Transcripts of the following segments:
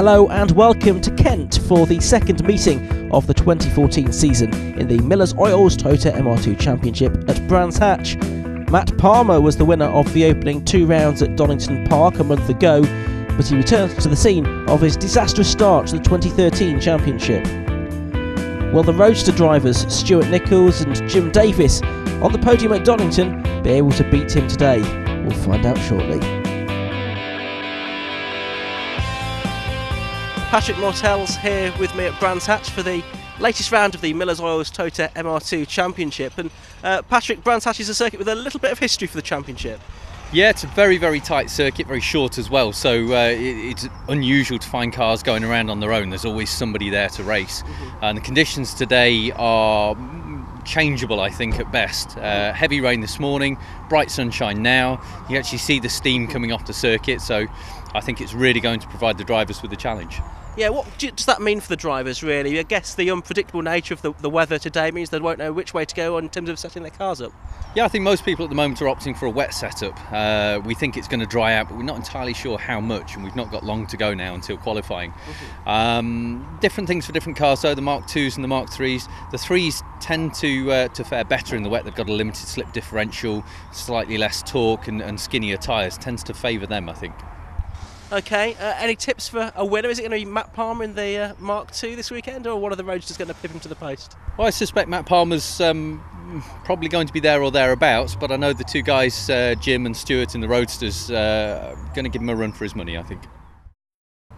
Hello and welcome to Kent for the second meeting of the 2014 season in the Miller's Oils Toyota MR2 Championship at Brands Hatch. Matt Palmer was the winner of the opening 2 rounds at Donington Park a month ago, but he returned to the scene of his disastrous start to the 2013 championship. Will the Roadster drivers Stuart Nichols and Jim Davis on the podium at Donington be able to beat him today? We'll find out shortly. Patrick Mortell's here with me at Brands Hatch for the latest round of the Miller's Oils Toyota MR2 Championship. And Patrick, Brands Hatch is a circuit with a little bit of history for the championship. Yeah, it's a very, very tight circuit, very short as well, so it's unusual to find cars going around on their own. There's always somebody there to race. And the conditions today are changeable, I think, at best. Heavy rain this morning, bright sunshine now. You actually see the steam coming off the circuit, so I think it's really going to provide the drivers with a challenge. Yeah, what does that mean for the drivers, really? I guess the unpredictable nature of the weather today means they won't know which way to go in terms of setting their cars up. Yeah, I think most people at the moment are opting for a wet setup. We think it's going to dry out, but we're not entirely sure how much, and we've not got long to go now until qualifying. Different things for different cars, though. The Mark 2s and the Mark 3s. The 3s tend to fare better in the wet. They've got a limited slip differential, slightly less torque and skinnier tyres. Tends to favour them, I think. Okay, any tips for a winner? Is it going to be Matt Palmer in the Mark 2 this weekend, or one of the Roadsters going to pip him to the post? Well, I suspect Matt Palmer's probably going to be there or thereabouts, but I know the 2 guys, Jim and Stuart in the Roadsters, are going to give him a run for his money, I think.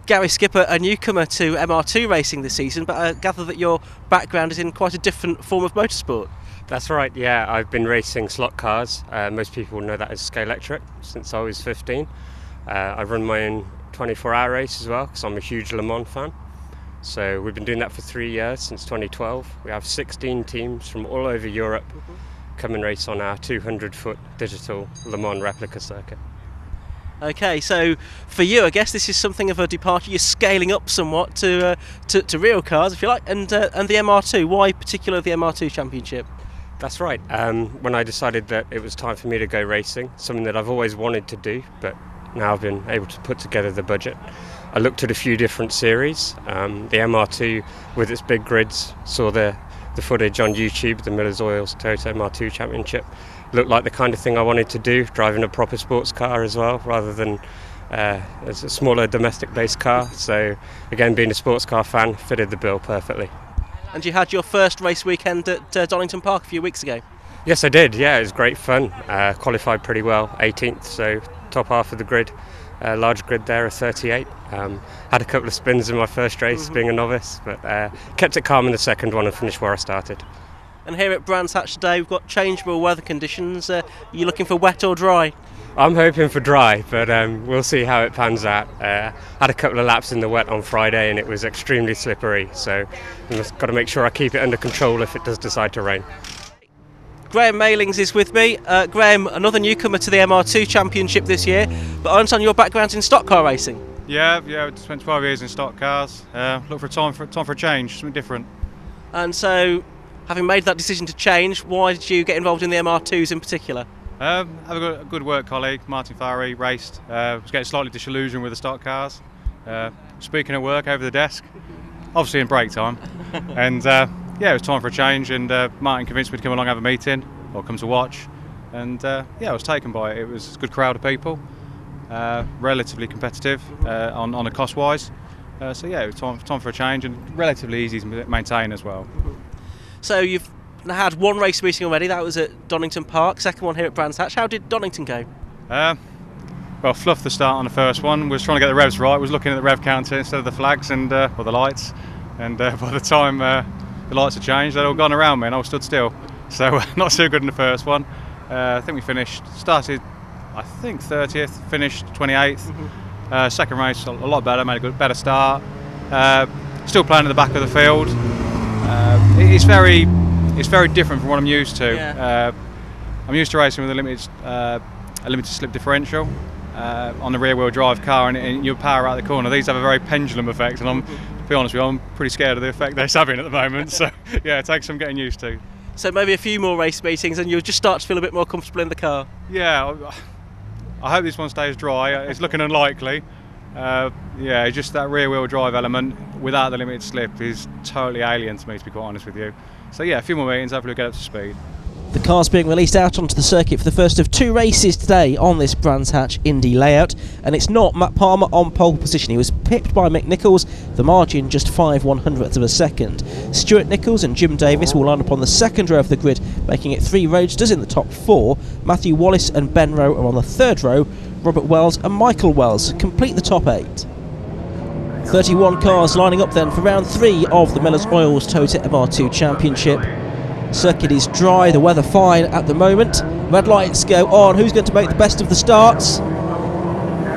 Gary Skipper, a newcomer to MR2 racing this season, but I gather that your background is in quite a different form of motorsport. That's right, yeah. I've been racing slot cars. Most people know that as Scalextric since I was 15. I run my own 24-hour race as well because I'm a huge Le Mans fan. So we've been doing that for 3 years, since 2012. We have 16 teams from all over Europe come and race on our 200-foot digital Le Mans replica circuit. Okay, so for you, I guess this is something of a departure. You're scaling up somewhat to real cars, if you like, and the MR2. Why particularly the MR2 Championship? That's right. When I decided that it was time for me to go racing, something that I've always wanted to do, but now I've been able to put together the budget, I looked at a few different series. The MR2 with its big grids, saw the footage on YouTube, the Miller's Oils Toyota MR2 Championship. Looked like the kind of thing I wanted to do, driving a proper sports car as well, rather than as a smaller domestic-based car. So again, being a sports car fan, fitted the bill perfectly. And you had your first race weekend at Donington Park a few weeks ago? Yes, I did. Yeah, it was great fun. Qualified pretty well, 18th, so top half of the grid. Large grid there, a 38. Had a couple of spins in my first race, being a novice, but kept it calm in the second one and finished where I started. And here at Brands Hatch today, we've got changeable weather conditions. Are you looking for wet or dry? I'm hoping for dry, but we'll see how it pans out. Had a couple of laps in the wet on Friday and it was extremely slippery, so I've just got to make sure I keep it under control if it does decide to rain. Graham Mailings is with me. Graham, another newcomer to the MR2 Championship this year, but I understand your background's in stock car racing. Yeah, I spent 12 years in stock cars. Look for time for a change, something different. And so, having made that decision to change, why did you get involved in the MR2s in particular? I have a good work colleague, Martin Farry, raced. Was getting slightly disillusioned with the stock cars. Speaking of work, over the desk, obviously in break time, and yeah, it was time for a change, and Martin convinced me to come along and have a meeting, or come to watch, and yeah, I was taken by it. It was a good crowd of people, relatively competitive on a cost-wise, so yeah, it was time for a change, and relatively easy to maintain as well. So you've had one race meeting already, that was at Donington Park, second one here at Brands Hatch. How did Donington go? Well, fluffed the start on the first one, was trying to get the revs right, was looking at the rev counter instead of the flags and or the lights, and by the time the lights had changed, they'd all gone around me and I was stood still. So not so good in the first one. I think we started I think 30th, finished 28th. Second race a lot better, made a better start. Still playing at the back of the field. It's very different from what I'm used to. Yeah. I'm used to racing with a limited slip differential on the rear wheel drive car, and you power out the corner. These have a very pendulum effect, and to be honest with you, I'm pretty scared of the effect they're having at the moment. So yeah, it takes some getting used to. So maybe a few more race meetings and you'll just start to feel a bit more comfortable in the car. Yeah, I hope this one stays dry. It's looking unlikely, Yeah, just that rear wheel drive element without the limited slip is totally alien to me, to be quite honest with you. So yeah, a few more meetings, hopefully we'll get up to speed. The car's being released out onto the circuit for the first of 2 races today on this Brands Hatch Indy layout, and it's not Matt Palmer on pole position. He was pipped by Mick Nichols, the margin just 5/100ths of a second. Stuart Nichols and Jim Davis will line up on the second row of the grid, making it 3 roadsters in the top 4. Matthew Wallace and Ben Rowe are on the third row. Robert Wells and Michael Wells complete the top 8. 31 cars lining up then for round 3 of the Miller's Oils Toyota MR2 Championship. Circuit is dry, the weather fine at the moment. Red lights go on. Who's going to make the best of the starts?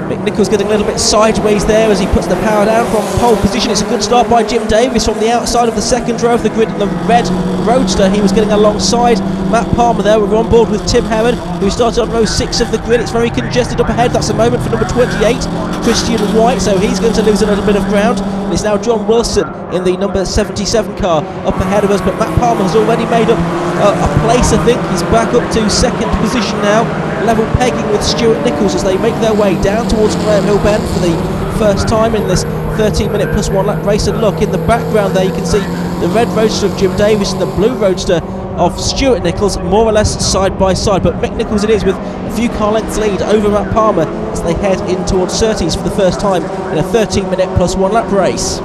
Mick Nichols getting a little bit sideways there as he puts the power down from pole position. It's a good start by Jim Davis from the outside of the second row of the grid in the red roadster. He was getting alongside Matt Palmer there. We're on board with Tim Herron, who started on row 6 of the grid. It's very congested up ahead. That's a moment for number 28, Christian White, so he's going to lose a little bit of ground. And it's now John Wilson in the number 77 car up ahead of us, but Matt Palmer has already made up a place, I think. He's back up to second position now, level pegging with Stuart Nichols as they make their way down towards Graham Hill Bend for the first time in this 13-minute plus 1 lap race. And look, in the background there you can see the red roadster of Jim Davis and the blue roadster of Stuart Nichols more or less side by side, but Mick Nichols it is with a few car lengths lead over Matt Palmer as they head in towards Surtees for the first time in a 13-minute plus 1 lap race.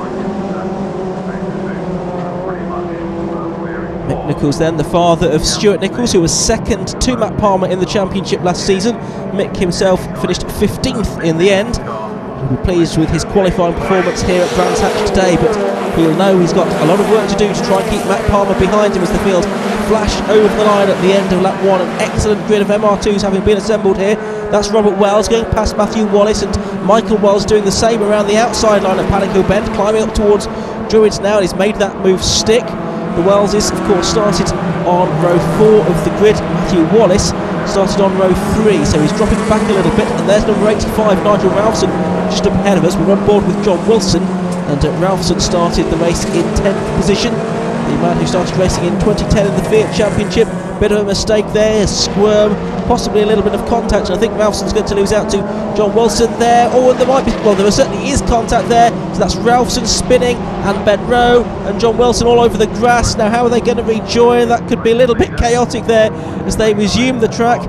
Mick Nichols then, the father of Stuart Nichols, who was second to Matt Palmer in the championship last season. Mick himself finished 15th in the end. He'll be pleased with his qualifying performance here at Brands Hatch today, but he'll know he's got a lot of work to do to try and keep Matt Palmer behind him as the field flashed over the line at the end of lap 1. An excellent grid of MR2s having been assembled here. That's Robert Wells going past Matthew Wallace, and Michael Wells doing the same around the outside line at Paddock Hill Bend, climbing up towards Druids now, and he's made that move stick. The Welleses, of course, started on row 4 of the grid. Matthew Wallace started on row 3, so he's dropping back a little bit. And there's number 85, Nigel Ralphson, just up ahead of us. We're on board with John Wilson, and Ralphson started the race in 10th position. The man who started racing in 2010 in the Fiat Championship. Bit of a mistake there, a squirm, possibly a little bit of contact, and I think Ralphson's going to lose out to John Wilson there. Oh, and there might be, well, there certainly is contact there. So that's Ralphson spinning, and Ben Rowe and John Wilson all over the grass. Now, how are they going to rejoin? That could be a little bit chaotic there as they resume the track.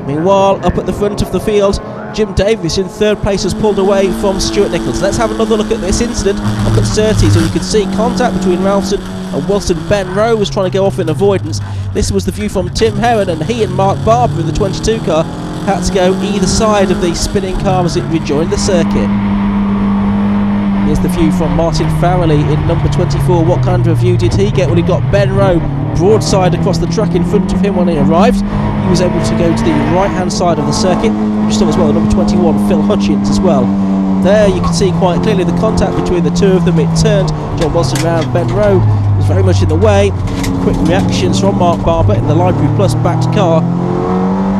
Meanwhile, up at the front of the field, Jim Davis in third place has pulled away from Stuart Nichols. Let's have another look at this incident up at Surtees, so you can see contact between Ralphson and Wilson. Ben Rowe was trying to go off in avoidance. This was the view from Tim Herron, and he and Mark Barber in the 22 car had to go either side of the spinning car as it rejoined the circuit. Here's the view from Martin Farrelly in number 24. What kind of a view did he get? Well, he got Ben Rowe broadside across the track in front of him when he arrived. He was able to go to the right-hand side of the circuit. You saw as well the number 21, Phil Hutchins, as well. There you can see quite clearly the contact between the two of them. It turned John Wilson round. Ben Rowe was very much in the way. Quick reactions from Mark Barber in the Library Plus backed car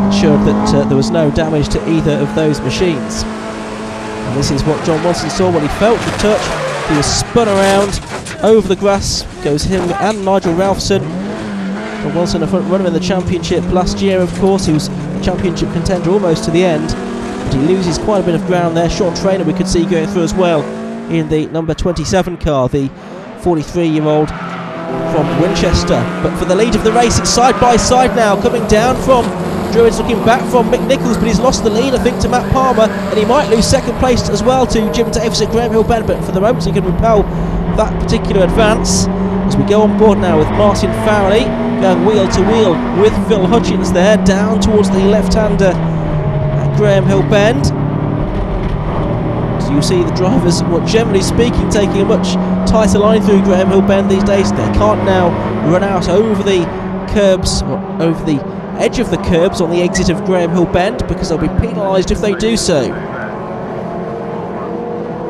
ensured that there was no damage to either of those machines. And this is what John Wilson saw when he felt the touch. He was spun around over the grass. Goes him and Nigel Ralphson. John Wilson, a front runner in the championship last year, of course. He was a championship contender almost to the end. But he loses quite a bit of ground there. Sean Traynor we could see going through as well in the number 27 car, the 43-year-old from Winchester. But for the lead of the race, it's side by side now, coming down from Druids, looking back from Mick Nichols, but he's lost the lead, I think, to Matt Palmer, and he might lose second place as well to Jim Davis at Graham Hill Bend, but for the moment he can repel that particular advance. As we go on board now with Martin Farrelly, going wheel to wheel with Phil Hutchins there, down towards the left-hander at Graham Hill Bend. So you see the drivers, well, generally speaking, taking a much tighter line through Graham Hill Bend these days. They can't now run out over the curbs, or over the edge of the curbs on the exit of Graham Hill Bend, because they'll be penalised if they do so.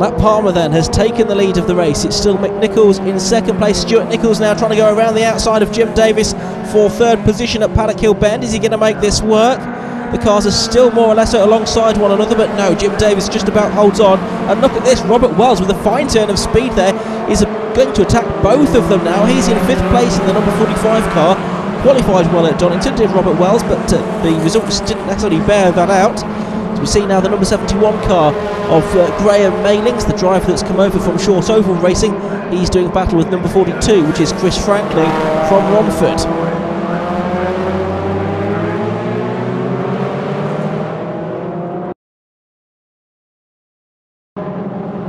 Matt Palmer then has taken the lead of the race. It's still Mick Nichols in second place. Stuart Nichols now trying to go around the outside of Jim Davis for third position at Paddock Hill Bend. Is he going to make this work? The cars are still more or less alongside one another, but no, Jim Davis just about holds on. And look at this, Robert Wells with a fine turn of speed there is going to attack both of them now. He's in fifth place in the number 45 car. Qualified well at Donington, did Robert Wells, but the results didn't necessarily bear that out. As We see now the number 71 car of Graham Mailings, the driver that's come over from Short Oval Racing. He's doing battle with number 42, which is Chris Franklin from Romford.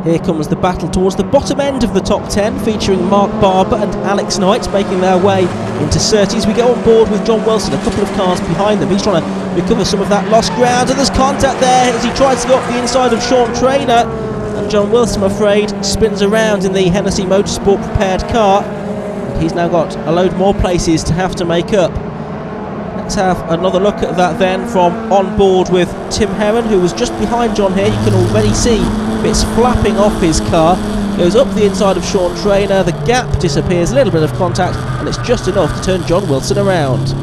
Here comes the battle towards the bottom end of the top 10, featuring Mark Barber and Alex Knight making their way into Surtees. We go on board with John Wilson, a couple of cars behind them. He's trying to recover some of that lost ground, and there's contact there as he tries to go up the inside of Sean Traynor. And John Wilson, I'm afraid, spins around in the Hennessy Motorsport prepared car. And he's now got a load more places to have to make up. Let's have another look at that then from on board with Tim Heron, who was just behind John here. You can already see bits flapping off his car. Goes up the inside of Sean Traynor, the gap disappears, a little bit of contact, and it's just enough to turn John Wilson around.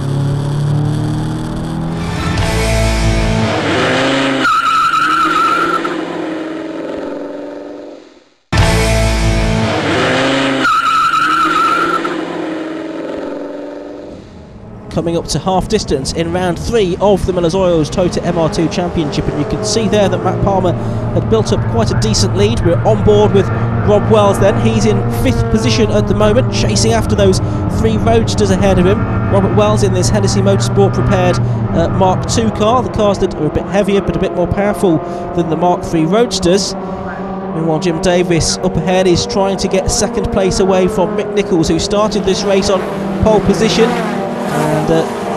Coming up to half distance in round 3 of the Miller's Oils Toyota MR2 Championship, and you can see there that Matt Palmer had built up quite a decent lead. We're on board with Rob Wells then. He's in 5th position at the moment, chasing after those 3 roadsters ahead of him. Robert Wells in this Hennessy Motorsport prepared Mark II car, the cars that are a bit heavier but a bit more powerful than the Mark III roadsters. Meanwhile, Jim Davis up ahead is trying to get 2nd place away from Mick Nichols, who started this race on pole position. And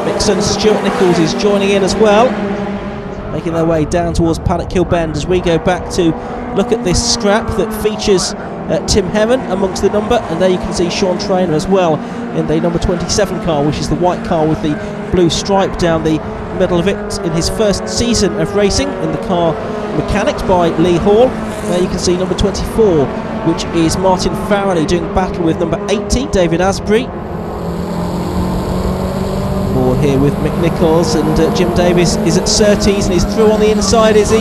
Mick's son Stuart Nichols is joining in as well, making their way down towards Paddock Hill Bend as we go back to look at this scrap that features Tim Heron amongst the number, and there you can see Sean Traynor as well in the number 27 car, which is the white car with the blue stripe down the middle of it, in his first season of racing in the car mechanicked by Lee Hall. There you can see number 24, which is Martin Farrelly doing battle with number 80, David Asbury. More here with Mick Nichols, and Jim Davis is at Surtees and he's through on the inside, is he?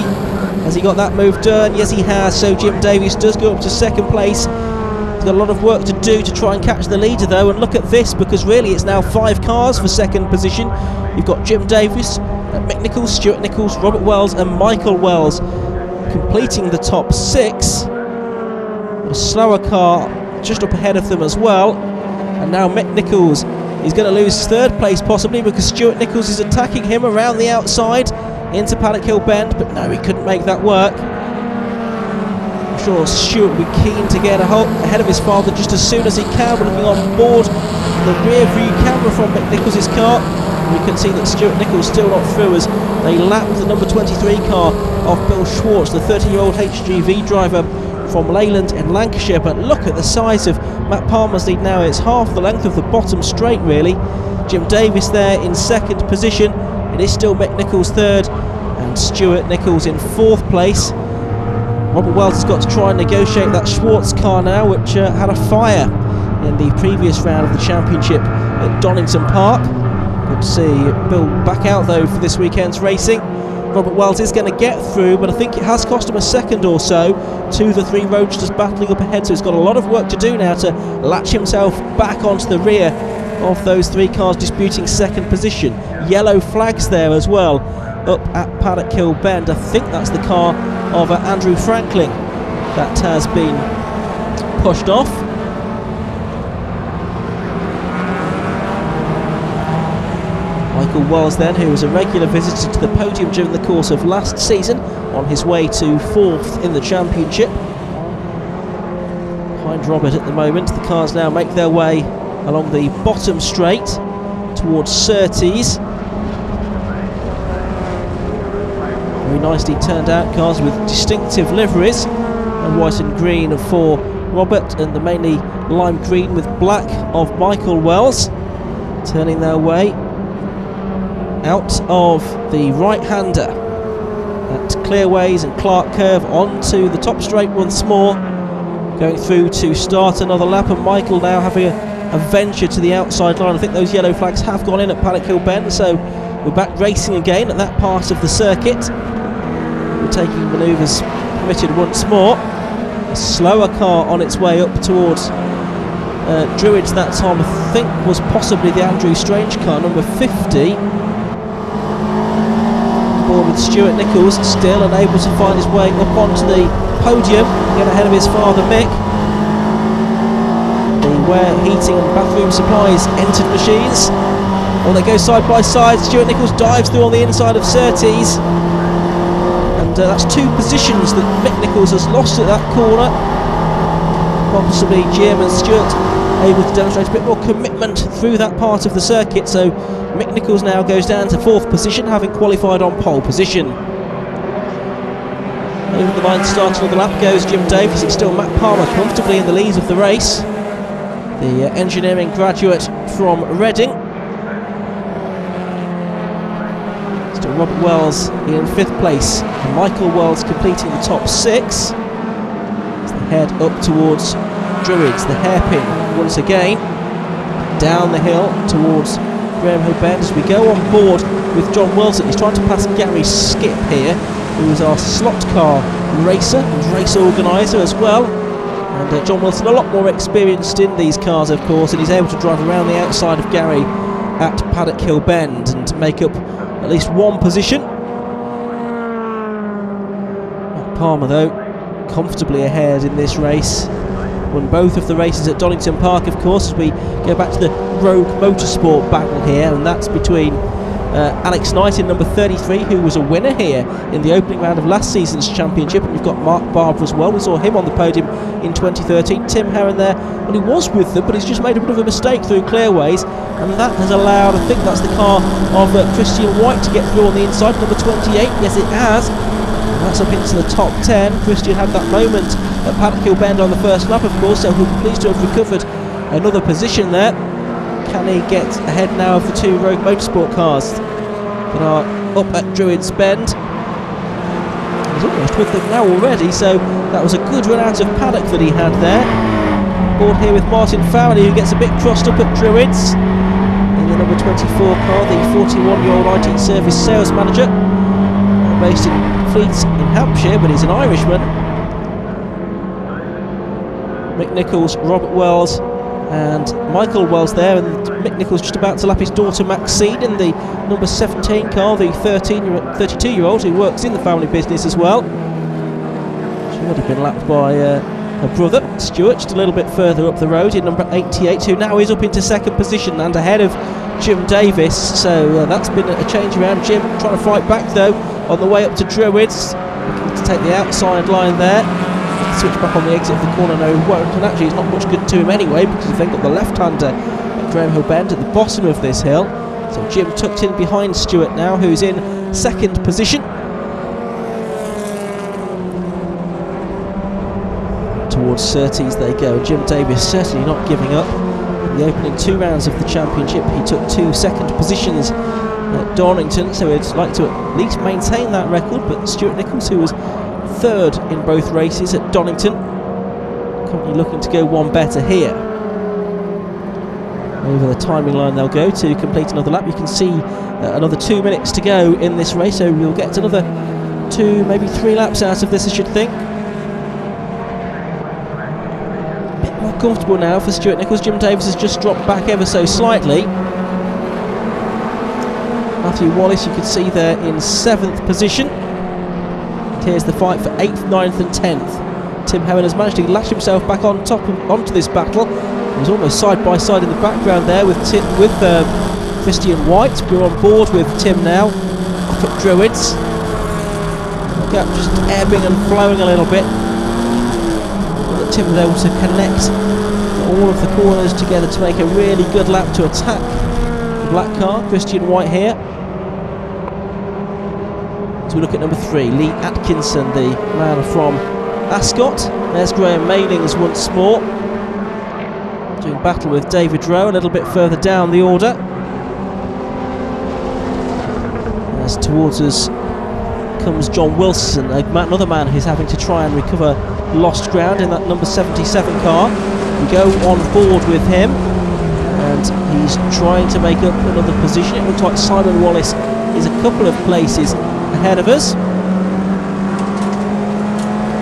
Has he got that move done? Yes, he has. So Jim Davis does go up to 2nd place. He's got a lot of work to do to try and catch the leader though, and look at this, because really it's now 5 cars for 2nd position. You've got Jim Davis, Mick Nichols, Stuart Nichols, Robert Wells and Michael Wells completing the top 6. A slower car just up ahead of them as well, and now Mick Nichols is going to lose 3rd place possibly, because Stuart Nichols is attacking him around the outside into Paddock Hill Bend, but no, he couldn't make that work. I'm sure Stuart will be keen to get ahead of his father just as soon as he can. We're looking on board the rear view camera from Mick Nichols' car. We can see that Stuart Nichols still not through as they lap the number 23 car of Bill Schwartz, the 30-year-old HGV driver from Leyland in Lancashire. But look at the size of Matt Palmer's lead now. It's half the length of the bottom straight really. Jim Davis there in 2nd position. It is still Mick Nichols 3rd and Stuart Nichols in 4th place. Robert Wells has got to try and negotiate that Schwartz car now, which had a fire in the previous round of the championship at Donington Park. Good to see Bill back out though for this weekend's racing. Robert Wells is going to get through, but I think it has cost him a 2nd or so to the 3 roadsters battling up ahead, so he's got a lot of work to do now to latch himself back onto the rear of those 3 cars disputing 2nd position. Yellow flags there as well up at Paddock Hill Bend. I think that's the car of Andrew Franklin that has been pushed off. Michael Wells then, who was a regular visitor to the podium during the course of last season, on his way to 4th in the championship. Behind Robert at the moment, the cars now make their way along the bottom straight towards Surtees. Very nicely turned out cars with distinctive liveries, and white and green for Robert, and the mainly lime green with black of Michael Wells, turning their way out of the right-hander at Clearways and Clark Curve onto the top straight once more, going through to start another lap, and Michael now having a venture to the outside line. I think those yellow flags have gone in at Paddock Hill Bend, so we're back racing again at that part of the circuit. We're taking manoeuvres permitted once more. A slower car on its way up towards Druids that time, I think was possibly the Andrew Strange car, number 50. forward with Stuart Nichols, still unable to find his way up onto the podium, get ahead of his father Mick. Where heating and bathroom supplies entered machines. Well, they go side by side. Stuart Nichols dives through on the inside of Surtees, and that's 2 positions that Mick Nichols has lost at that corner. Possibly Jim and Stuart able to demonstrate a bit more commitment through that part of the circuit, so Mick Nichols now goes down to 4th position, having qualified on pole position. Over the line, starting of the lap goes Jim Davis. It's still Matt Palmer comfortably in the lead of the race, the engineering graduate from Reading. Still Robert Wells in 5th place, and Michael Wells completing the top 6. As they head up towards Druids, the hairpin once again, down the hill towards Graham Hill Bend as we go on board with John Wilson. He's trying to pass Gary Skip here, who is our slot car racer and race organiser as well. And John Wilson a lot more experienced in these cars, of course, and he's able to drive around the outside of Gary at Paddock Hill Bend and make up at least 1 position. Matt Palmer, though, comfortably ahead in this race. Won both of the races at Donington Park, of course, as we go back to the Rogue Motorsport battle here, and that's between Alex Knight in number 33, who was a winner here in the opening round of last season's championship, and we've got Mark Barber as well. We saw him on the podium in 2013. Tim Herron there, well, he was with them, but he's just made a bit of a mistake through clearways, and that has allowed, I think that's the car of Christian White to get through on the inside, number 28. Yes, it has. And that's up into the top 10. Christian had that moment at Paddock Hill Bend on the first lap, of course, so he'll be pleased to have recovered another position there. Can he get ahead now of the 2 Rogue Motorsport cars that are up at Druids Bend? He's almost with them now already, so that was a good run out of paddock that he had there. Board here with Martin Fowley, who gets a bit crossed up at Druids in the number 24 car, the 41-year-old IT Service sales manager, based in Fleet in Hampshire, but he's an Irishman. Mick Nichols, Robert Wells and Michael Wells there, and Mick Nichols just about to lap his daughter Maxine in the number 17 car, the 32-year-old who works in the family business as well. She's already been lapped by her brother Stuart just a little bit further up the road in number 88, who now is up into 2nd position and ahead of Jim Davis, so that's been a change around. Jim trying to fight back though on the way up to Druids, looking to take the outside line there. Switch back on the exit of the corner, no, he won't, and actually it's not much good to him anyway, because they've got the left-hander at Graham Hill Bend at the bottom of this hill. So Jim tucked in behind Stuart now, who's in 2nd position. Towards Surtees they go. Jim Davis certainly not giving up. In the opening 2 rounds of the championship, he took 2 second positions at Donington, so he'd like to at least maintain that record, but Stuart Nichols, who was 3rd in both races at Donington, company looking to go 1 better here. Over the timing line they'll go to complete another lap. You can see another 2 minutes to go in this race, so we'll get another 2, maybe 3 laps out of this, I should think. A bit more comfortable now for Stuart Nichols. Jim Davis has just dropped back ever so slightly. Matthew Wallace, you can see there in 7th position. Here's the fight for 8th, 9th and 10th. Tim Herron has managed to lash himself back on top onto this battle. He's almost side by side in the background there with Christian White. We're on board with Tim now up at Druids. The gap just ebbing and flowing a little bit. But Tim was able to connect all of the corners together to make a really good lap to attack the black car. Christian White here. We look at number 3, Lee Atkinson, the man from Ascot. There's Graham Malings once more, doing battle with David Rowe a little bit further down the order. As towards us comes John Wilson, another man who's having to try and recover lost ground in that number 77 car. We go on board with him, and he's trying to make up another position. It looks like Simon Wallace is a couple of places ahead of us,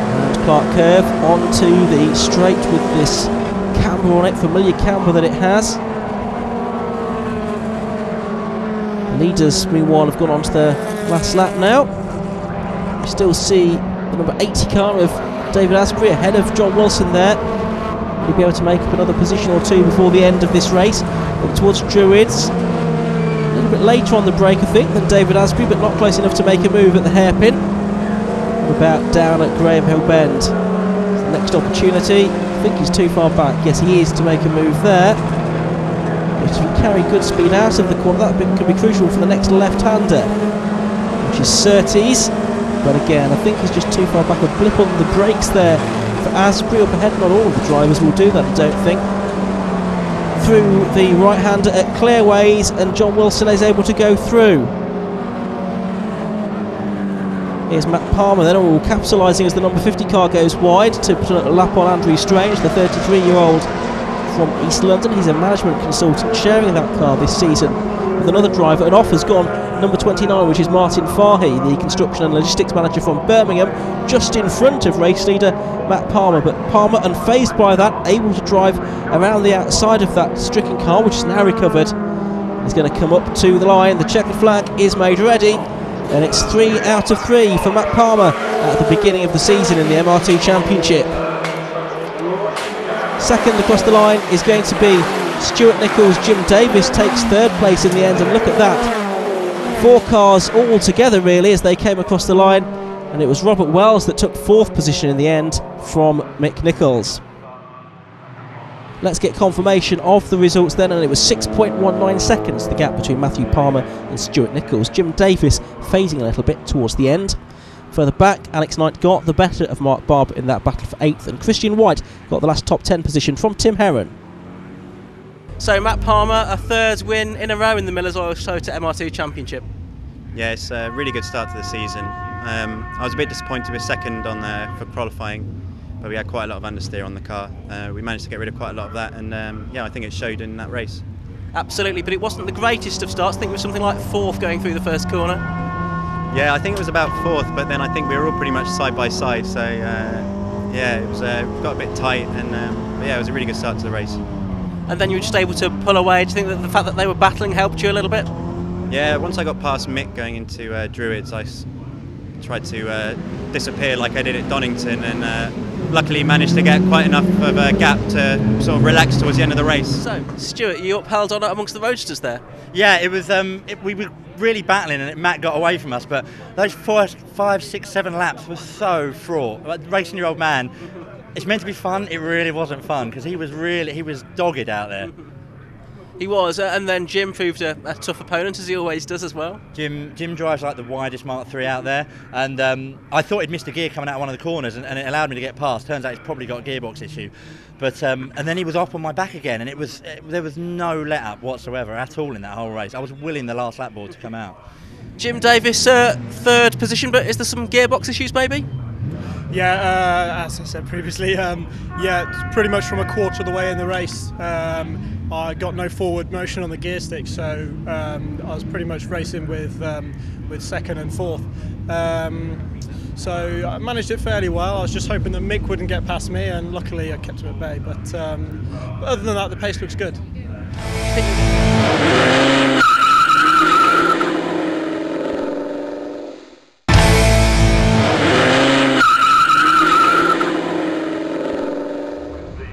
and Clark Curve onto the straight with this camber on it, familiar camber that it has. Leaders, meanwhile, have gone on to their last lap now. We still see the number 80 car of David Asprey ahead of John Wilson there. He'll be able to make up another position or two before the end of this race. Up towards Druids. A little bit later on the break, I think, than David Asprey, but not close enough to make a move at the hairpin. About down at Graham Hill Bend. So the next opportunity. I think he's too far back. Yes, he is, to make a move there. If we carry good speed out of the corner, that could be crucial for the next left-hander, which is Surtees. But again, I think he's just too far back. A blip on the brakes there for Asprey up ahead. Not all of the drivers will do that, I don't think. Through the right-hander at Clearways, and John Wilson is able to go through. Here's Matt Palmer then, all capitalising as the number 50 car goes wide to put a lap on Andrew Strange, the 33-year-old from East London. He's a management consultant sharing that car this season with another driver, and off has gone number 29, which is Martin Fahy, the construction and logistics manager from Birmingham, just in front of race leader Matt Palmer. But Palmer, unfazed by that, able to drive around the outside of that stricken car, which is now recovered. He's going to come up to the line. The checkered flag is made ready, and it's 3 out of 3 for Matt Palmer at the beginning of the season in the MR2 Championship. Second across the line is going to be Stuart Nichols. Jim Davis takes third place in the end, and look at that. 4 cars all together really as they came across the line, and it was Robert Wells that took 4th position in the end from Mick Nichols. Let's get confirmation of the results then, and it was 6.19 seconds the gap between Matthew Palmer and Stuart Nichols. Jim Davis phasing a little bit towards the end. Further back, Alex Knight got the better of Mark Barber in that battle for 8th, and Christian White got the last top 10 position from Tim Heron. So Matt Palmer, a 3rd win in a row in the Millers Oil Toyota MR2 Championship. Yeah, it's a really good start to the season. I was a bit disappointed with 2nd on there for qualifying, but we had quite a lot of understeer on the car. We managed to get rid of quite a lot of that, and yeah, I think it showed in that race. Absolutely, but it wasn't the greatest of starts. I think it was something like 4th going through the first corner. Yeah, I think it was about 4th, but then I think we were all pretty much side by side, so yeah, it was got a bit tight, and but yeah, it was a really good start to the race. And then you were just able to pull away. Do you think that the fact that they were battling helped you a little bit? Yeah, once I got past Mick going into Druids, I tried to disappear like I did at Donington, and luckily managed to get quite enough of a gap to sort of relax towards the end of the race. So, Stuart, you upheld on it amongst the roadsters there? Yeah, it was. We were really battling, and Matt got away from us, but those 4, 5, 6, 7 laps were so fraught. Like, racing your old man, it's meant to be fun. It really wasn't fun because he was dogged out there. He was, and then Jim proved a tough opponent, as he always does as well. Jim drives like the widest Mark III out there, and I thought he'd missed a gear coming out of one of the corners, and it allowed me to get past. Turns out he's probably got a gearbox issue, but and then he was off on my back again, and there was no let up whatsoever at all in that whole race. I was willing the last lap board to come out. Jim Davis, 3rd position, but is there some gearbox issues maybe? Yeah, as I said previously, yeah, pretty much from a quarter of the way in the race, I got no forward motion on the gear stick, so I was pretty much racing with 2nd and 4th. So I managed it fairly well. I was just hoping that Mick wouldn't get past me, and luckily I kept him at bay. But other than that, the pace looks good.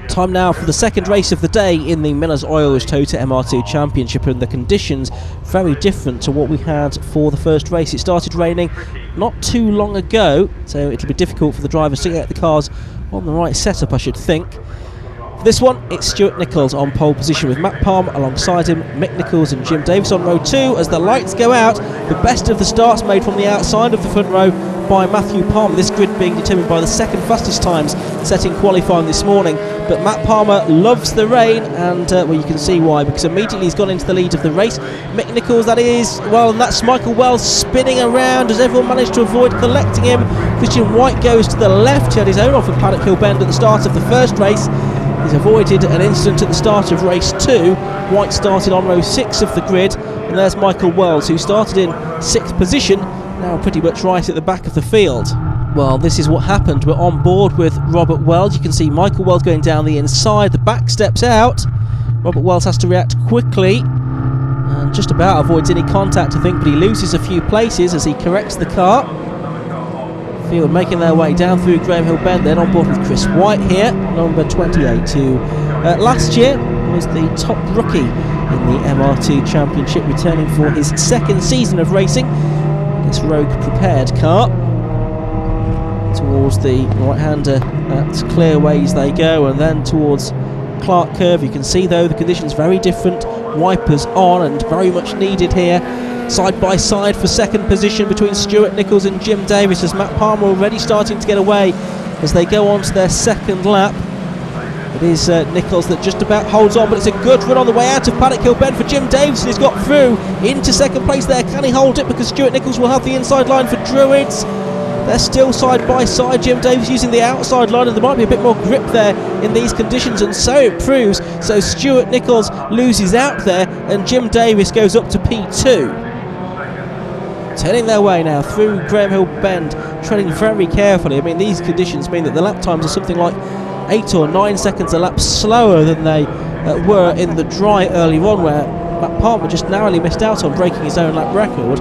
Time now for the 2nd race of the day in the Millers Oils Toyota MR2 Championship, and the conditions very different to what we had for the first race. It started raining not too long ago, so it'll be difficult for the drivers to get the cars on the right setup, I should think. For this one, it's Stuart Nichols on pole position with Matt Palmer alongside him, Mick Nichols and Jim Davis on row 2 as the lights go out. The best of the starts made from the outside of the front row by Matthew Palmer, this grid being determined by the 2nd fastest times set in qualifying this morning. But Matt Palmer loves the rain, and well, you can see why, because immediately he's gone into the lead of the race. Mick Nichols, that is, well, and that's Michael Wells spinning around as everyone managed to avoid collecting him. Christian White goes to the left. He had his own off at Paddock Hill Bend at the start of the first race. He's avoided an incident at the start of race 2. White started on row 6 of the grid, and there's Michael Wells, who started in 6th position, now pretty much right at the back of the field. Well, this is what happened. We're on board with Robert Wells. You can see Michael Wells going down the inside. The back steps out. Robert Wells has to react quickly, and just about avoids any contact, I think, but he loses a few places as he corrects the car. Field making their way down through Graham Hill Bend, then on board with Chris White here, number 28, who last year was the top rookie in the MR2 Championship, returning for his second season of racing. This Rogue prepared car. Towards the right-hander at Clearways they go, and then towards Clark Curve. You can see though the conditions very different, wipers on and very much needed here. Side by side for second position between Stuart Nichols and Jim Davis, as Matt Palmer already starting to get away as they go on to their second lap. It is Nichols that just about holds on, but it's a good run on the way out of Paddock Hill Bend for Jim Davis, and he's got through into second place there. Can he hold it? Because Stuart Nichols will have the inside line for Druids. They're still side by side, Jim Davis using the outside line, and there might be a bit more grip there in these conditions, and so it proves. So Stuart Nichols loses out there, and Jim Davis goes up to P2. Turning their way now through Graham Hill Bend, treading very carefully. I mean, these conditions mean that the lap times are something like 8 or 9 seconds a lap slower than they were in the dry early on, where Matt Palmer just narrowly missed out on breaking his own lap record.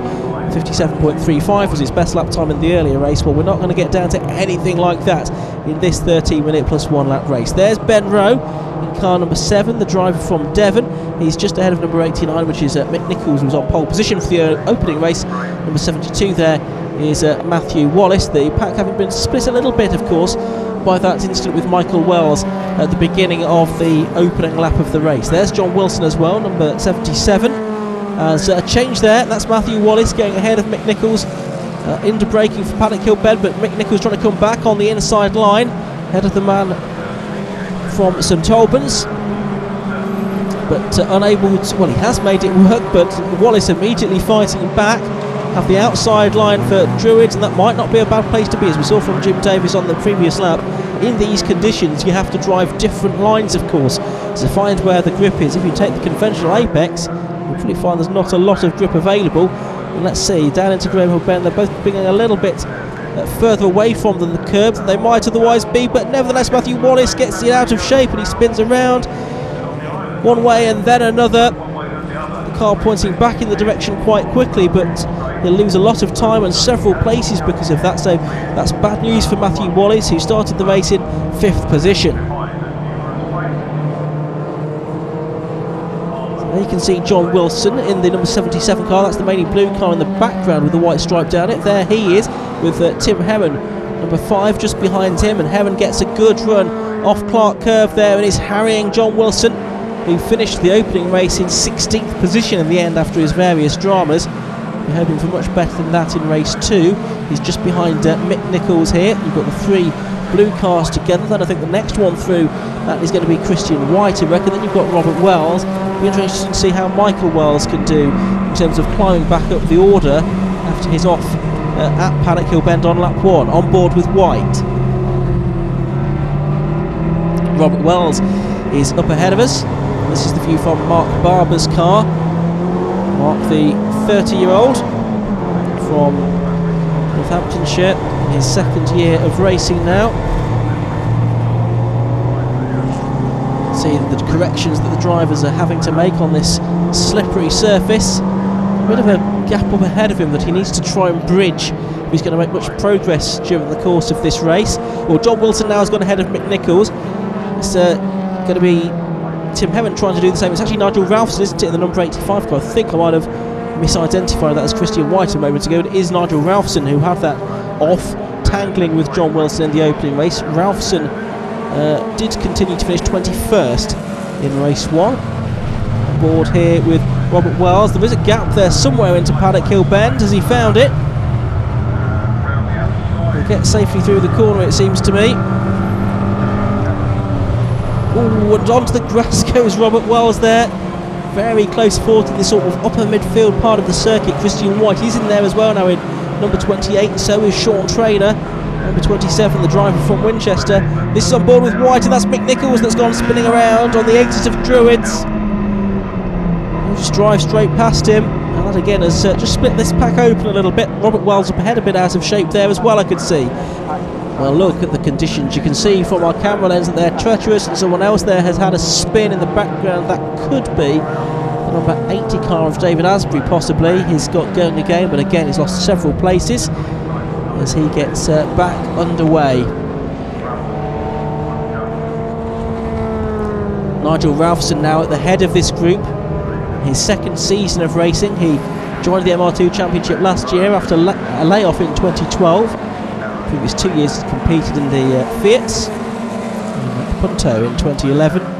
57.35 was his best lap time in the earlier race. Well, we're not going to get down to anything like that in this 13-minute plus 1 lap race. There's Ben Rowe in car number 7, the driver from Devon. He's just ahead of number 89, which is Mick Nichols, who was on pole position for the opening race. Number 72 there is Matthew Wallace. The pack having been split a little bit, of course, by that incident with Michael Wells at the beginning of the opening lap of the race. There's John Wilson as well, number 77. As a change there, that's Matthew Wallace going ahead of Mick Nichols into braking for Paddock Hill Bend, but Mick Nichols trying to come back on the inside line ahead of the man from St Albans, but unable to, well, he has made it work, but Wallace immediately fighting back. Have the outside line for Druids, and that might not be a bad place to be, as we saw from Jim Davis on the previous lap. In these conditions you have to drive different lines, of course, to find where the grip is. If you take the conventional apex, you'll probably find there's not a lot of grip available. And let's see, down into Graham Hill Bend, they're both being a little bit further away from the curb than they might otherwise be, but nevertheless Matthew Wallace gets it out of shape and he spins around one way and then another. The car pointing back in the direction quite quickly, but he'll lose a lot of time and several places because of that, so that's bad news for Matthew Wallace, who started the race in 5th position. You can see John Wilson in the number 77 car. That's the mainly blue car in the background with the white stripe down it. There he is with Tim Heron, number 5, just behind him, and Heron gets a good run off Clark Curve there and is harrying John Wilson, who finished the opening race in 16th position in the end after his various dramas. We're hoping for much better than that in race 2. He's just behind Mick Nichols here. You've got the 3 blue cars together. Then I think the next one through, that is going to be Christian White, I reckon. Then you've got Robert Wells. It'll be interesting to see how Michael Wells can do in terms of climbing back up the order after his off at Paddock Hill Bend on lap 1, on board with White. Robert Wells is up ahead of us. This is the view from Mark Barber's car. Mark, the 30-year-old from Northamptonshire, in his 2nd year of racing now. See the corrections that the drivers are having to make on this slippery surface. A bit of a gap up ahead of him that he needs to try and bridge if he's going to make much progress during the course of this race. Well, John Wilson now has gone ahead of Mick Nichols. It's going to be Tim Heron trying to do the same. It's actually Nigel Ralphson, isn't it, in the number 85 car? I think I might have misidentified that as Christian White a moment ago. It is Nigel Ralphson who had that off, tangling with John Wilson in the opening race. Ralphson did continue to finish 21st in race 1. On board here with Robert Wells. There is a gap there somewhere into Paddock Hill Bend. Has he found it? He'll get safely through the corner, it seems to me. Ooh, and onto the grass goes Robert Wells there. Very close forward to the sort of upper midfield part of the circuit. Christian White, he's in there as well now in number 28, so is Sean Traynor. Number 27, the driver from Winchester. This is on board with White, and that's Mick Nichols that's gone spinning around on the exit of Druids. He'll just drive straight past him, and that again has just split this pack open a little bit. Robert Wells up ahead, a bit out of shape there as well, I could see. Well, look at the conditions. You can see from our camera lens that they're treacherous, and someone else there has had a spin in the background. That could be The number 80 car of David Asbury possibly. He's got going again, but again he's lost several places as he gets back underway. Nigel Ralphson now at the head of this group. His second season of racing. He joined the MR2 Championship last year after a layoff in 2012. The previous 2 years he's competed in the Fiats. Punto in 2011.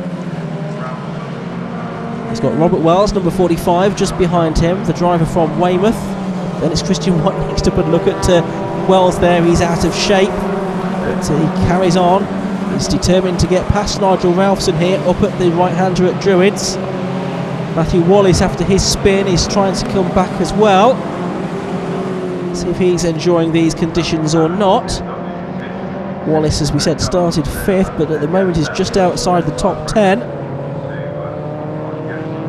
He's got Robert Wells, number 45, just behind him, the driver from Weymouth. Then it's Christian White next up, and look at Wells there. He's out of shape, but he carries on. He's determined to get past Nigel Ralphson here, up at the right-hander at Druids. Matthew Wallace, after his spin, is trying to come back as well. See if he's enjoying these conditions or not. Wallace, as we said, started 5th, but at the moment is just outside the top 10.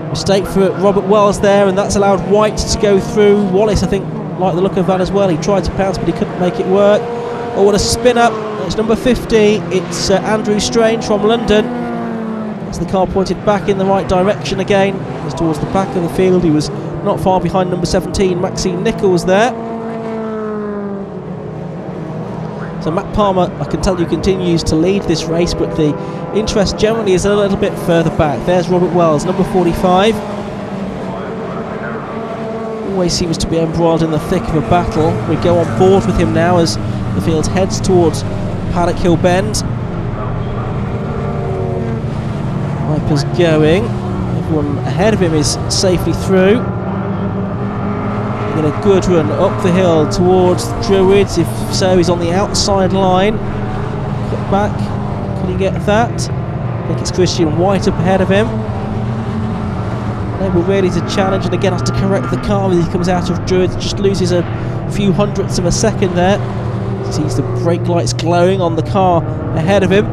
Mistake for Robert Wells there, and that's allowed White to go through. Wallace, I think, liked the look of that as well. He tried to pounce, but he couldn't make it work. Oh, what a spin up. It's number 50. It's Andrew Strange from London. As the car pointed back in the right direction again. It's towards the back of the field. He was not far behind number 17, Maxine Nichols there. So Matt Palmer, I can tell you, continues to lead this race, but the interest generally is a little bit further back. There's Robert Wells, number 45. Always seems to be embroiled in the thick of a battle. We go on board with him now as the field heads towards Paddock Hill Bend. Viper's going. Everyone ahead of him is safely through. A good run up the hill towards Druids. If so, he's on the outside line. Cut back. Can he get that? I think it's Christian White up ahead of him. Able really to challenge, and again has to correct the car as he comes out of Druids. Just loses a few hundredths of a second there. Sees the brake lights glowing on the car ahead of him.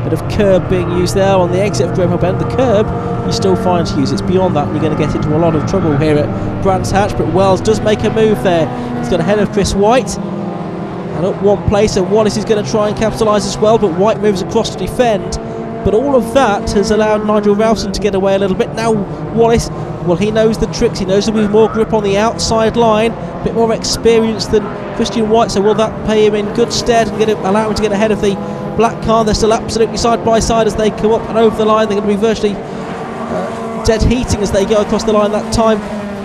Bit of curb being used there on the exit of Graham Hill Bend. The curb you still find to use. It's beyond that, and you're going to get into a lot of trouble here at Brands Hatch. But Wells does make a move there. He's got ahead of Chris White and up one place, and Wallace is going to try and capitalise as well, but White moves across to defend. But all of that has allowed Nigel Ralphson to get away a little bit. Now Wallace, well, he knows the tricks. He knows there'll be more grip on the outside line, a bit more experience than Christian White, so will that pay him in good stead and allow him to get ahead of the black car? They're still absolutely side by side as they come up and over the line. They're going to be virtually dead heating as they go across the line that time.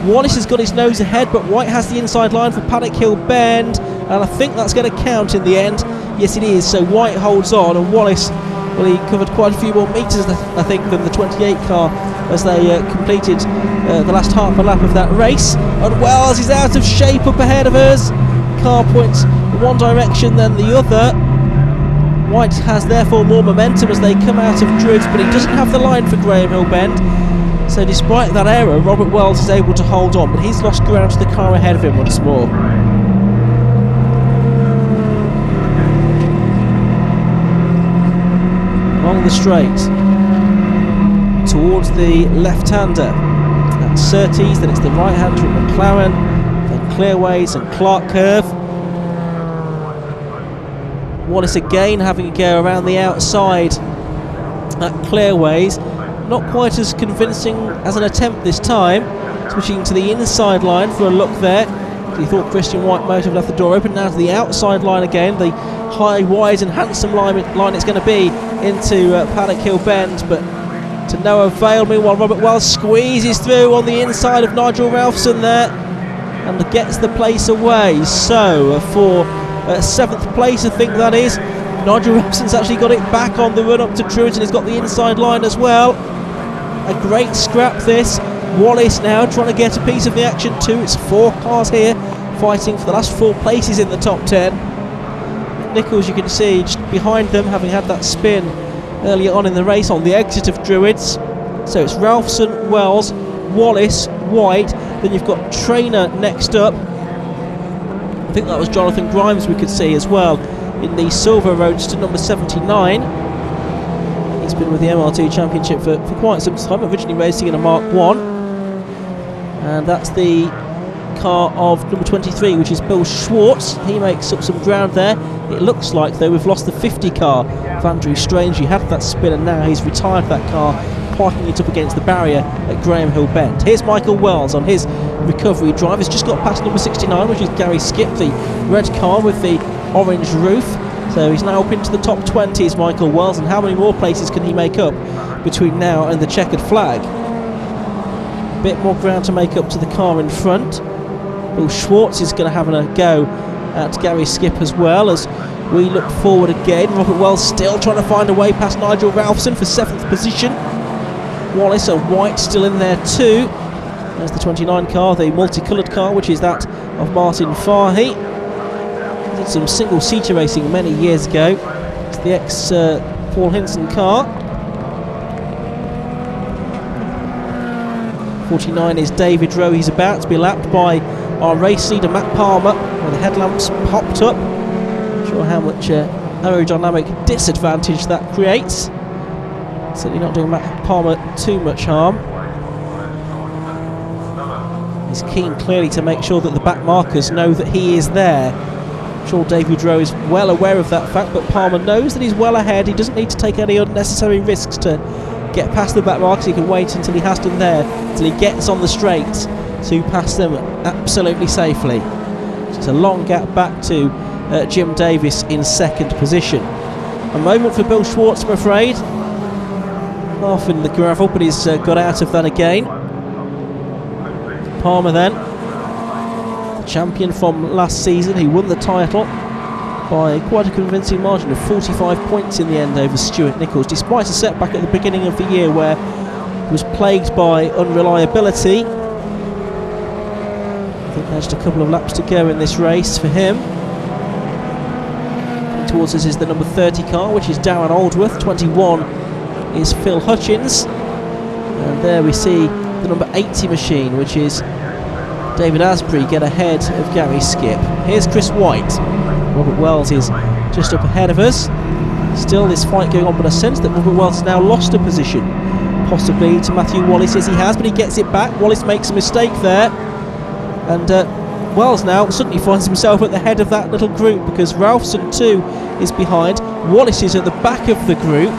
Wallace has got his nose ahead, but White has the inside line for Paddock Hill Bend, and I think that's going to count in the end. Yes, it is. So White holds on, and Wallace, well, he covered quite a few more metres, I think, than the 28 car as they completed the last half a lap of that race. And Wells is out of shape up ahead of us. Car points in one direction than the other. White has therefore more momentum as they come out of Druids, but he doesn't have the line for Graham Hill Bend. So despite that error, Robert Wells is able to hold on, but he's lost ground to the car ahead of him once more. Along the straight towards the left-hander at Surtees, then it's the right-hander at McLaren, then Clearways and Clark Curve. Wallace again having a go around the outside at Clearways. Not quite as convincing as an attempt this time. Switching to the inside line for a look there. He thought Christian White might have left the door open. Now to the outside line again. The high, wide and handsome line it's going to be into Paddock Hill Bend, but to no avail. Meanwhile, Robert Wells squeezes through on the inside of Nigel Ralphson there and gets the place away. So for 7th place, I think that is. Nigel Ralphson's actually got it back on the run up to Druids, and he's got the inside line as well. A great scrap this. Wallace now trying to get a piece of the action too. It's 4 cars here fighting for the last 4 places in the top 10. Nichols, you can see just behind them, having had that spin earlier on in the race on the exit of Druids. So it's Ralphson, Wells, Wallace, White, then you've got Trainer next up. I think that was Jonathan Grimes we could see as well in the silver roadster number 79. He's been with the MR2 Championship for quite some time, originally racing in a Mark 1. And that's the car of number 23, which is Bill Schwartz. He makes up some ground there. It looks like, though, we've lost the 50 car of Andrew Strange. He had that spin, and now he's retired that car parking it up against the barrier at Graham Hill Bend. Here's Michael Wells on his recovery drive. He's just got past number 69, which is Gary Skip, the red car with the orange roof. So he's now up into the top 20 is Michael Wells, and how many more places can he make up between now and the checkered flag? A bit more ground to make up to the car in front. Bill Schwartz is going to have a go at Gary Skip as well, as we look forward again. Robert Wells still trying to find a way past Nigel Ralphson for 7th position. Wallace and White still in there too. There's the 29 car, the multicoloured car, which is that of Martin Fahey. Did some single-seater racing many years ago. It's the ex-Paul Hinson car. 49 is David Rowe. He's about to be lapped by our race leader Matt Palmer, where the headlamps popped up. Not sure how much aerodynamic disadvantage that creates. Certainly not doing Matt Palmer too much harm. He's keen clearly to make sure that the back markers know that he is there. I'm sure David Rowe is well aware of that fact, but Palmer knows that he's well ahead. He doesn't need to take any unnecessary risks to get past the back markers. He can wait until he has them there, until he gets on the straights to pass them absolutely safely. It's a long gap back to Jim Davis in 2nd position. A moment for Bill Schwartz, I'm afraid. Half in the gravel, but he's got out of that again. Palmer then, the champion from last season. He won the title by quite a convincing margin of 45 points in the end over Stuart Nichols, despite a setback at the beginning of the year where he was plagued by unreliability. I think there's just a couple of laps to go in this race for him. Coming towards us is the number 30 car, which is Darren Aldworth. 21 is Phil Hutchins, and there we see the number 80 machine, which is David Asprey, get ahead of Gary Skip. Here's Chris White. Robert Wells is just up ahead of us. Still this fight going on, but I sense that Robert Wells has now lost a position, possibly to Matthew Wallace, as he has, but he gets it back. Wallace makes a mistake there, and Wells now suddenly finds himself at the head of that little group, because Ralphson too is behind. Wallace is at the back of the group.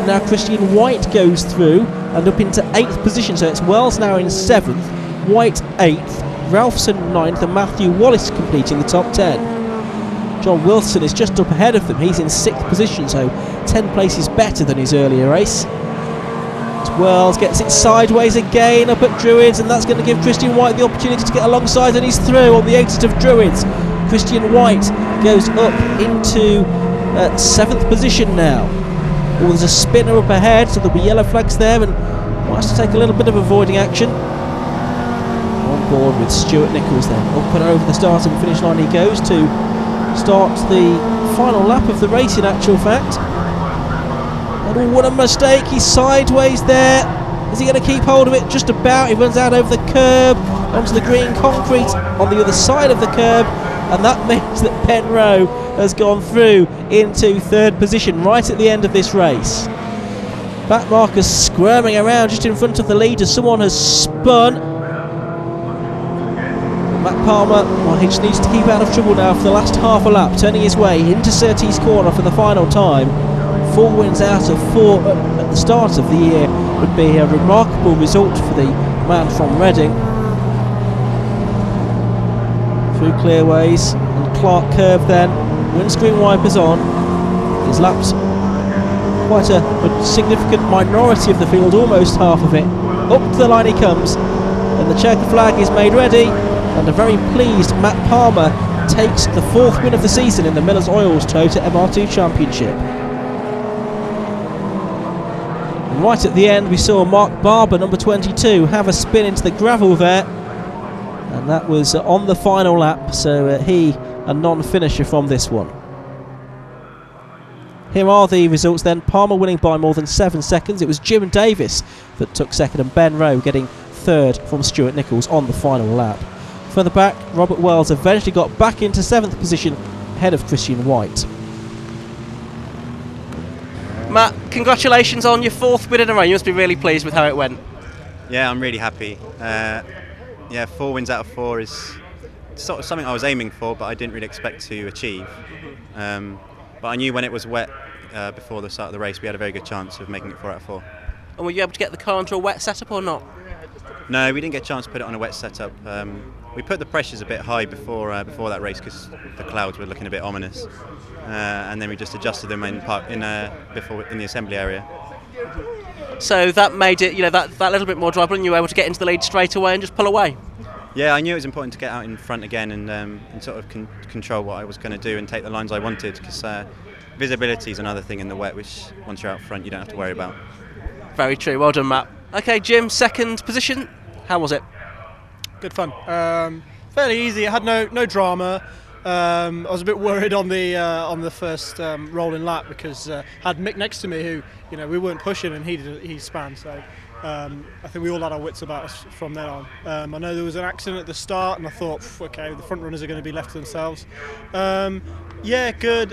Now Christian White goes through and up into 8th position, so it's Wells now in 7th, White 8th, Ralphson 9th, and Matthew Wallace completing the top 10. John Wilson is just up ahead of them. He's in 6th position, so 10 places better than his earlier race. As Wells gets it sideways again up at Druids, and that's going to give Christian White the opportunity to get alongside, and he's through on the exit of Druids. Christian White goes up into 7th position now. Oh, there's a spinner up ahead, so there'll be yellow flags there, and wants to take a little bit of avoiding action. On board with Stuart Nichols then. Up and over the start and finish line he goes to start the final lap of the race, in actual fact. And oh, what a mistake, he's sideways there. Is he going to keep hold of it? Just about. He runs out over the curb onto the green concrete on the other side of the curb, and that means that Ben Rowe has gone through into 3rd position right at the end of this race. Back markers squirming around just in front of the leader. Someone has spun. Matt Palmer, well, he just needs to keep out of trouble now for the last half a lap, turning his way into Surtees corner for the final time. 4 wins out of 4 at the start of the year would be a remarkable result for the man from Reading. Through clearways and Clark curve then, windscreen wipers on. He's lapped quite a significant minority of the field, almost half of it. Up to the line he comes, and the checkered flag is made ready, and a very pleased Matt Palmer takes the 4th win of the season in the Miller's Oils Toyota MR2 Championship. And right at the end we saw Mark Barber, number 22, have a spin into the gravel there, and that was on the final lap, so he a non-finisher from this one. Here are the results then. Palmer winning by more than 7 seconds. It was Jim Davis that took 2nd, and Ben Rowe getting 3rd from Stuart Nichols on the final lap. Further back, Robert Wells eventually got back into 7th position ahead of Christian White. Matt, congratulations on your 4th win in a row. You must be really pleased with how it went. Yeah, I'm really happy. Yeah, 4 wins out of 4 is sort of something I was aiming for, but I didn't really expect to achieve. But I knew when it was wet before the start of the race, we had a very good chance of making it 4 out of 4. And were you able to get the car onto a wet setup or not? No, we didn't get a chance to put it on a wet setup. We put the pressures a bit high before that race because the clouds were looking a bit ominous, and then we just adjusted them in the assembly area. So that made it, that little bit more drivable, and you were able to get into the lead straight away and just pull away. Yeah, I knew it was important to get out in front again and sort of control what I was going to do and take the lines I wanted, because visibility is another thing in the wet, which once you're out front you don't have to worry about. Very true. Well done, Matt. Okay, Jim, second position. How was it? Good fun. Fairly easy. I had no drama. I was a bit worried on the first rolling lap because I had Mick next to me who, we weren't pushing and he span. So I think we all had our wits about us from then on. I know there was an accident at the start and I thought, okay, the front runners are going to be left to themselves. Yeah, good.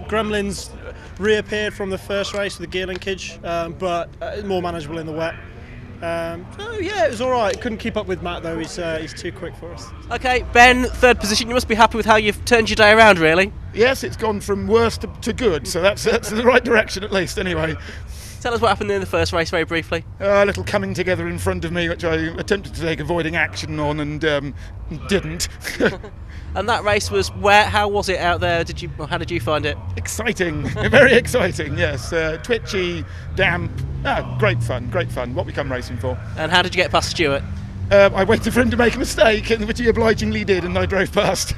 Gremlins reappeared from the first race with the gear linkage, but more manageable in the wet. So yeah, it was all right. Couldn't keep up with Matt though. He's too quick for us. Okay, Ben, third position. You must be happy with how you've turned your day around, really. Yes, it's gone from worse to good, so that's the right direction at least. Anyway, tell us what happened in the first race very briefly. A little coming together in front of me, which I attempted to take avoiding action on and didn't. And that race was where? How was it out there? How did you find it? Exciting, very exciting. Yes, twitchy, damp. Great fun. What we come racing for. And how did you get past Stuart? I waited for him to make a mistake, which he obligingly did, and I drove past.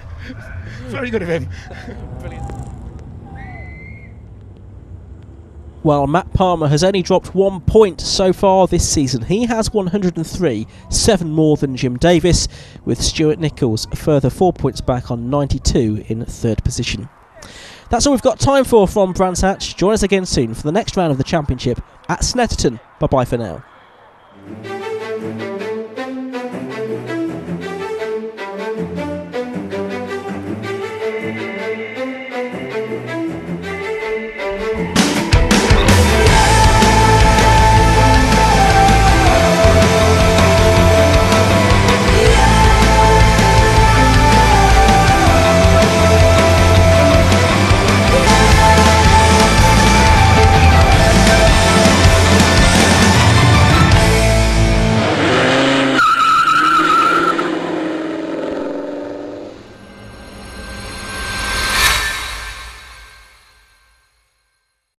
Very good of him. Brilliant. Well, Matt Palmer has only dropped 1 point so far this season. He has 103, 7 more than Jim Davis, with Stuart Nichols a further 4 points back on 92 in third position. That's all we've got time for from Brands Hatch. Join us again soon for the next round of the championship at Snetterton. Bye-bye for now.